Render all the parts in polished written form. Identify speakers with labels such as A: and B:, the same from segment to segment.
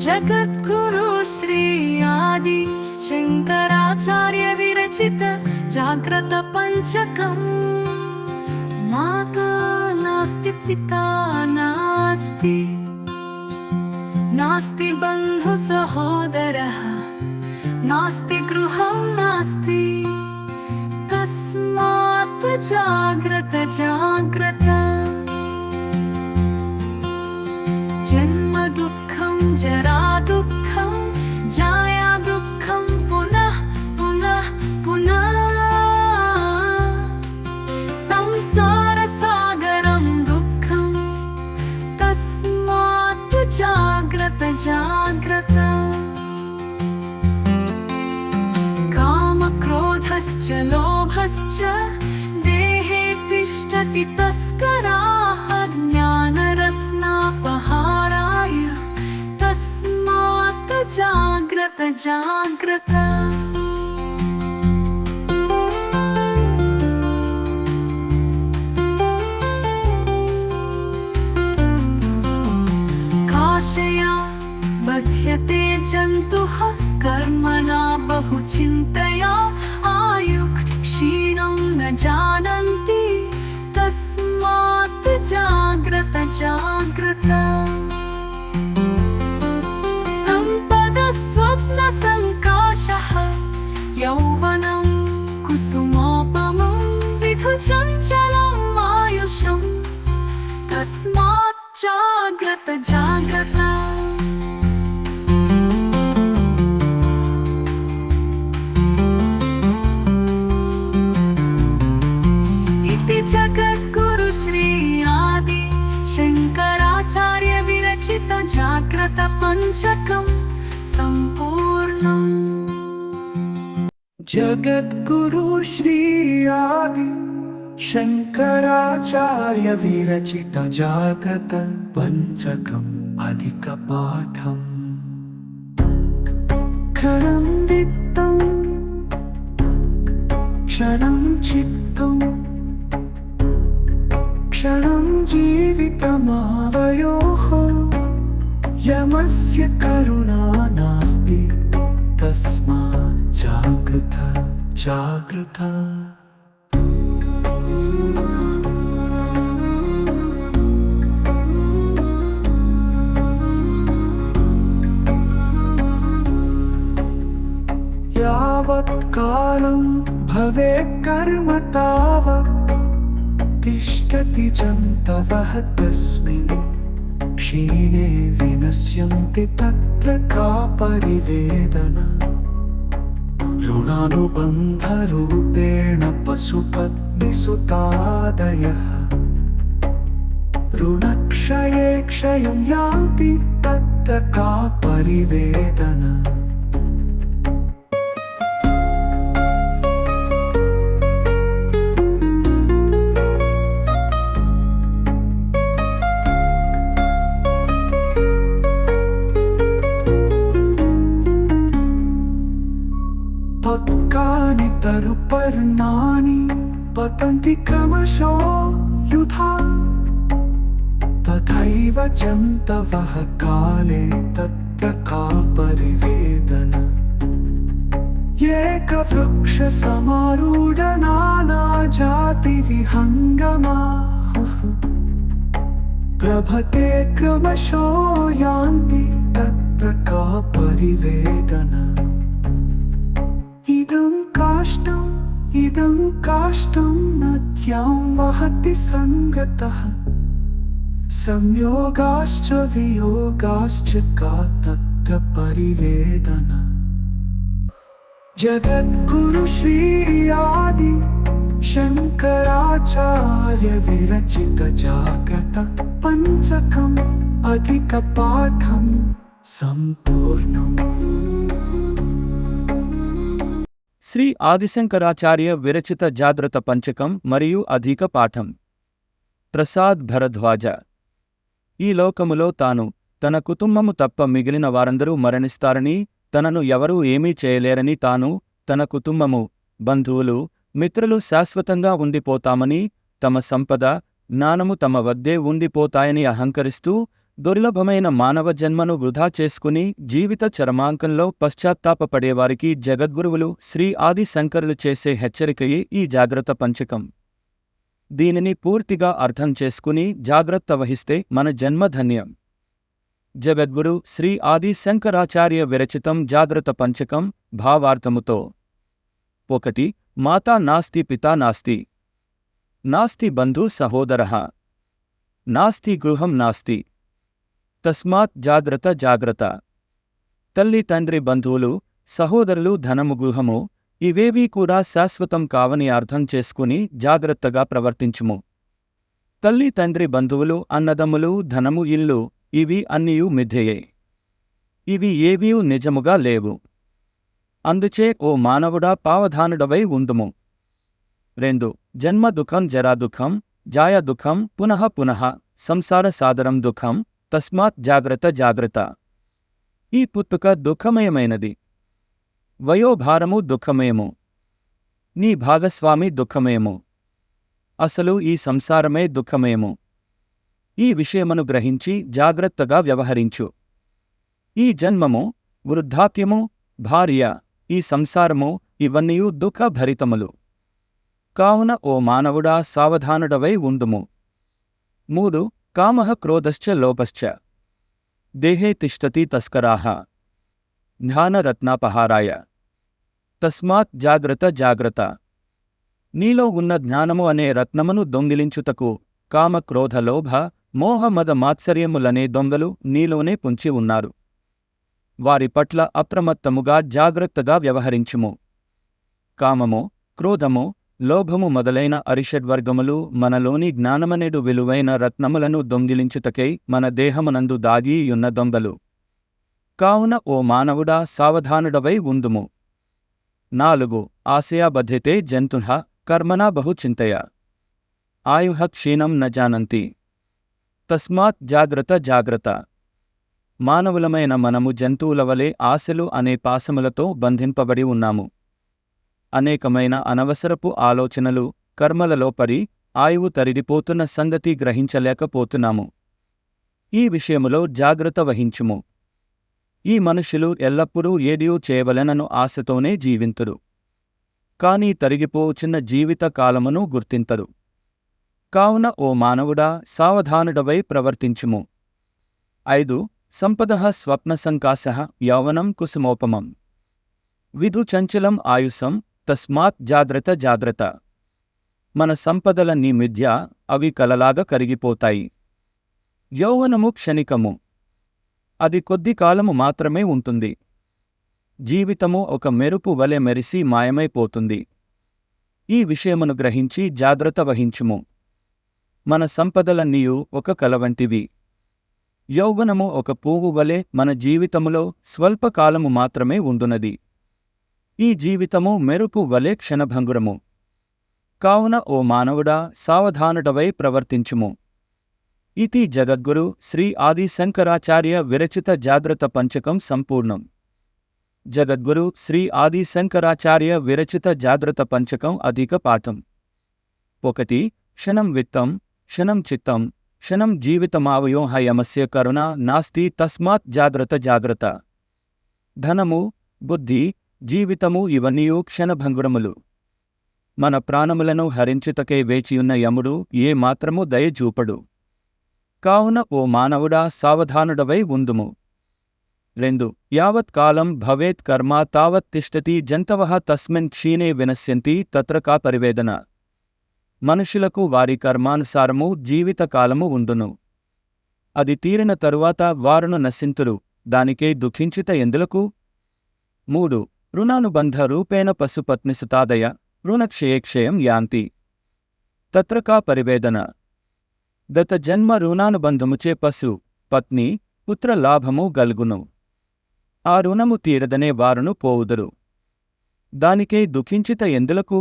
A: जगद्गुरु श्री आदि शंकराचार्य विरचित जाग्रत पंचकम्। माता नास्ति पिता नास्ति, नास्ति बंधु सहोदरः, नास्ति गृहं नास्ति, तस्मात् जाग्रत जाग्रत। जन्म दुःखं जरा दुःखं जाया दुःखं पुनः पुनः पुनः। संसार सागरं दुःखं, तस्मात् जाग्रत जाग्रत। काम क्रोधश्च लोभश्च देहे तिष्ठति तस्कराः ज्ञानरत्नापहाराय, तस्मात् जाग्रत जाग्रत। काशया बध्यते जन्तुः कर्मणा बहुचिन्तया, आयुः क्षीणं न जानन्ति, तस्मात् जाग्रत जाग्रत। सम्पदः स्वप्नसङ्काशः यौवनं कुसुमोपमं विधुचञ्चलं आयुषं, तस्मात् जाग्रत जाग्रत। इति जगद्गुरु श्री आदि शंकराचार्य विरचित जाग्रत पंचकम् संपूर्णम्।
B: जगद्गुरु श्री आदि शंकराचार्य विरचित जाग्रत पंचकम् अधिक पाठम्। क्षणं वित्तं क्षणं चित्तं, क्षणं जीवितमावयोः, यमस्य करुणा नास्ति, तस्मात् जागृत जागृत। यावत् कालं भवेत् कर्म तावत् तिष्ठति जन्तवः तस्मिन्, क्षीणे विनश्यन्ति तत्र का परिवेदना। ऋणानुबन्धरूपेण पशुपत्नीसुतादयः, ऋणक्षये क्षयं यान्ति तत्र का परिवेदना। पक्कानि तरुपर्णानि पतन्ति क्रमशः युधा, तथैव जन्तवः काले तत्र का परिवेदना। एकवृक्षसमारूढ नानाजातिविहङ्गमाः, प्रभते क्रमशो यान्ति तत्र का परिवेदना। इदं काष्ठं नद्यां वहति सङ्गतः, संयोगाश्च वियोगाश्च का तत्र परिवेदना। जगद्गुरु श्री आदि शंकराचार्य विरचित जाग्रत पंचकम् अधिक पाठम् संपूर्णम्।
C: శ్రీ ఆదిశంకరాచార్య విరచిత జాగ్రత పంచకం మరియు అధిక పాఠం. ప్రసాద్ భరద్వాజ. ఈ లోకములో తాను తన కుటుంబము తప్ప మిగిలిన వారందరూ మరణిస్తారని, తనను ఎవరూ ఏమీ చేయలేరని, తాను తన కుటుంబము బంధువులు మిత్రులు శాశ్వతంగా ఉండిపోతామని, తమ సంపద జ్ఞానము తమ వద్దే ఉండిపోతాయని అహంకరిస్తూ దుర్లభమైన మానవ జన్మను వృధా చేసుకుని జీవిత చరమాంకంలో పశ్చాత్తాపపడేవారికి జగద్గురువులు శ్రీ ఆది శంకరులు చేసే హెచ్చరికయే ఈ జాగ్రత్త పంచకం. దీనిని పూర్తిగా అర్థం చేసుకుని జాగ్రత్త వహిస్తే మన జన్మ ధన్యం. జగద్గురు శ్రీ ఆది శంకరాచార్య విరచితం జాగ్రత్త పంచకం భావార్థముతో. 1. మాతా నాస్తి పితా నాస్తి, నాస్తి బంధు సహోదరః, నాస్తి గృహం నాస్తి, తస్మాత్ జాగ్రత్త జాగ్రత్త. తల్లి తండ్రి బంధువులు సహోదరులు ధనము గృహము ఇవేవీ కూడా శాశ్వతం కావని అర్థం చేసుకుని జాగ్రత్తగా ప్రవర్తించుము. తల్లి తండ్రి బంధువులు అన్నదమ్ములు ధనము ఇల్లు ఇవి అన్నియూ మిథ్యయే. ఇవి ఏవీ నిజముగా లేవు. అందుచే ఓ మానవుడా పావధానుడవై ఉందుము. 2. జన్మ దుఃఖం జరా దుఃఖం జాయ దుఃఖం పునః పునః సంసార సాదరం దుఃఖం తస్మాత్ జాగ్రత్త జాగ్రత్త. ఈ పుట్టుక దుఃఖమయమైనది. వయోభారము దుఃఖమయము. నీ భాగస్వామి దుఃఖమయము. అసలు ఈ సంసారమే దుఃఖమయము. ఈ విషయమును గ్రహించి జాగ్రత్తగా వ్యవహరించు. ఈ జన్మము, వృద్ధాప్యము, భార్య, ఈ సంసారము ఇవన్నీయూ దుఃఖభరితములు. కావున ఓ మానవుడా సావధానుడవై ఉండుము. 3. కామః క్రోధశ్చ లోభశ్చ దేహే తిష్టతి తస్కరాః జ్ఞానరత్నాపహారాయ తస్మాత్ జాగ్రత్త జాగ్రత్త. నీలో ఉన్న జ్ఞానము అనే రత్నమును దొంగిలించుటకు కామ క్రోధ లోభ మోహ మద మాత్సర్యములనే దొంగలు నీలోనే పుంచి ఉన్నారు. వారి పట్ల అప్రమత్తముగా జాగ్రత్తగా వ్యవహరించుము. కామము, క్రోధము, లోభము మొదలైన అరిషడ్వర్గములు మనలోని జ్ఞానమనేడు విలువైన రత్నములను దొంగిలించుటకై మన దేహమునందు దాగియున్న దొంగలు. కావున ఓ మానవుడా సావధానుడవై ఉందుము. 4. ఆశయాబధ్యతే జంతుః కర్మణా బహు చింతయ ఆయుః క్షీణం న జానంతి తస్మాత్ జాగ్రత్త జాగ్రత్త. మానవులమైన మనము జంతువుల వలె ఆశలు అనే పాశములతో బంధింపబడి ఉన్నాము. అనేకమైన అనవసరపు ఆలోచనలు, కర్మలలో పడి ఆయువు తరిగిపోతున్న సంగతి గ్రహించలేకపోతున్నాము. ఈ విషయములో జాగ్రత్త వహించుము. ఈ మనుషులు ఎల్లప్పుడూ ఏదియూ చేయవలెనను ఆశతోనే జీవింతురు. కాని తరిగిపోచున్న జీవిత కాలమును గుర్తింతరు. కావున ఓ మానవుడా సావధానుడవై ప్రవర్తించుము. 5. సంపదః స్వప్నసంకాశః యౌవనం కుసుమోపమం విదు చంచలం ఆయుసం తస్మాత్ జాగ్రత్త జాగ్రత్త. మన సంపదలన్నీ మిథ్య, అవి కలలాగా కరిగిపోతాయి. యౌవనము క్షణికము, అది కొద్ది కాలము మాత్రమే ఉంటుంది. జీవితము ఒక మెరుపు వలె మెరిసి మాయమైపోతుంది. ఈ విషయమును గ్రహించి జాగ్రత్త వహించుము. మన సంపదలన్నీయూ ఒక కలవంటివి. యౌవనము ఒక పువ్వు వలె మన జీవితములో స్వల్పకాలము మాత్రమే ఉండునది. ఈ జీవితము మెరుపు వలె క్షణభంగురము. కావున ఓ మానవుడా సావధానుడవై ప్రవర్తించుము. ఇతి జగద్గురు శ్రీ ఆది శంకరాచార్య విరచిత జాగ్రత్త పంచకం సంపూర్ణం. జగద్గురు శ్రీ ఆది శంకరాచార్య విరచిత జాగ్రత్త పంచకం అధిక పాఠం. 1. క్షణం విత్తం క్షణం చిత్తం క్షణం జీవితమావయోః యమస్య కరుణ నాస్తి తస్మాత్ జాగ్రత్త జాగ్రత్త. ధనము, బుద్ధి, జీవితము ఇవన్నీయూ క్షణభంగురములు. మన ప్రాణములను హరించుటకై వేచియున్న యముడు ఏ మాత్రము దయచూపడు. కావున ఓ మానవుడా సావధానుడవై ఉందుము. 2. యావత్ కాలం భవేత్ కర్మ తావత్ తిష్టతి జంతవః తస్మిన్ క్షీణే వినశ్యంతి తత్ర కా పరివేదన. మనుషులకు వారి కర్మానుసారము జీవితకాలము ఉండును. అది తీరిన తరువాత వారును నశింతురు, దానికై దుఃఖించుట ఎందులకు? 3. రుణానుబంధ రూపేణ పశుపత్నిసుతాదయ రుణక్షయేక్షయం యాంతి తత్ర కా పరివేదన. దత జన్మ రుణానుబంధముచే పశు, పత్ని, పుత్ర లాభము గల్గును. ఆ రుణము తీరదనే వారును పోవుదురు, దానికై దుఃఖించుట ఎందులకు?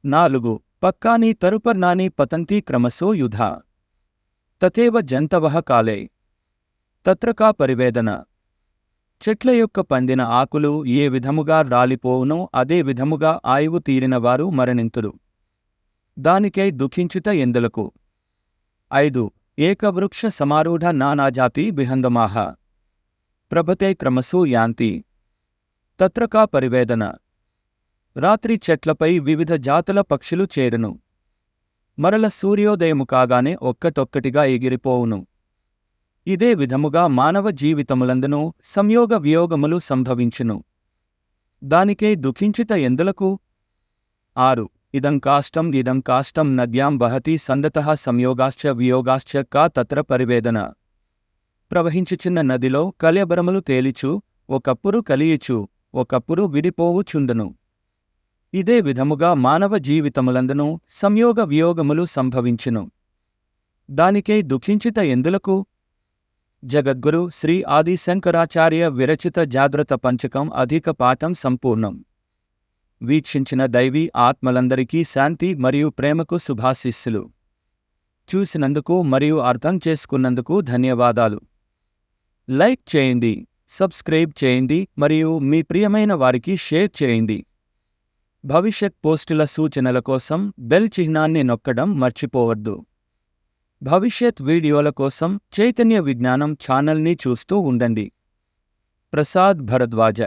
C: 4. పక్కాని తరుపర్ణాని పతంతి క్రమశో యుధా తథేవ జంతవః కాలే తత్ర కా పరివేదన. చెట్ల యొక్క పండిన ఆకులు ఏ విధముగా రాలిపోవునో అదే విధముగా ఆయువు తీరినవారు మరణింతురు, దానికై దుఃఖించుట ఎందులకు? 5. ఏకవృక్ష సమారూఢ నానాజాతి బిహందమాహ ప్రభతే క్రమసు యాంతి తత్ర కా పరివేదన. రాత్రి చెట్లపై వివిధ జాతుల పక్షులు చేరును. మరల సూర్యోదయము కాగానే ఒక్కటొక్కటిగా ఎగిరిపోవును. ఇదే విధముగా మానవ జీవితములందును సంయోగ వియోగములు సంభవించును. దానికే దుఃఖించుట ఎందులకు? 6 ఇదం కాష్టం నద్యాం వహతి సందతః సంయోగాశ్చ వియోగాశ్చ కా తత్ర పరివేదన. ప్రవహించుచున్న నదిలో కలయబరములు తేలిచు, ఒకప్పుడు కలియుచు, ఒకప్పుడు విడిపోవుచుండును. ఇదే విధముగా మానవ జీవితములందును సంయోగ వియోగములు సంభవించును. దానికై దుఃఖించుట ఎందులకు? జగద్గురు శ్రీ ఆది శంకరాచార్య విరచిత జాగ్రత్త పంచకం అధిక పాఠం సంపూర్ణం. వీక్షించిన దైవీ ఆత్మలందరికీ శాంతి మరియు ప్రేమకు శుభాశీస్సులు. చూసినందుకు మరియు అర్థం చేసుకున్నందుకు ధన్యవాదాలు. లైక్ చేయండి, సబ్స్క్రైబ్ చేయండి మరియు మీ ప్రియమైన వారికి షేర్ చేయండి. భవిష్యత్ పోస్టుల సూచనల కోసం బెల్ చిహ్నాన్ని నొక్కడం మర్చిపోవద్దు. భవిష్యత్ వీడియోల కోసం చైతన్య విజ్ఞానం ఛానల్ని చూస్తూ ఉండండి. ప్రసాద్ భరద్వాజ.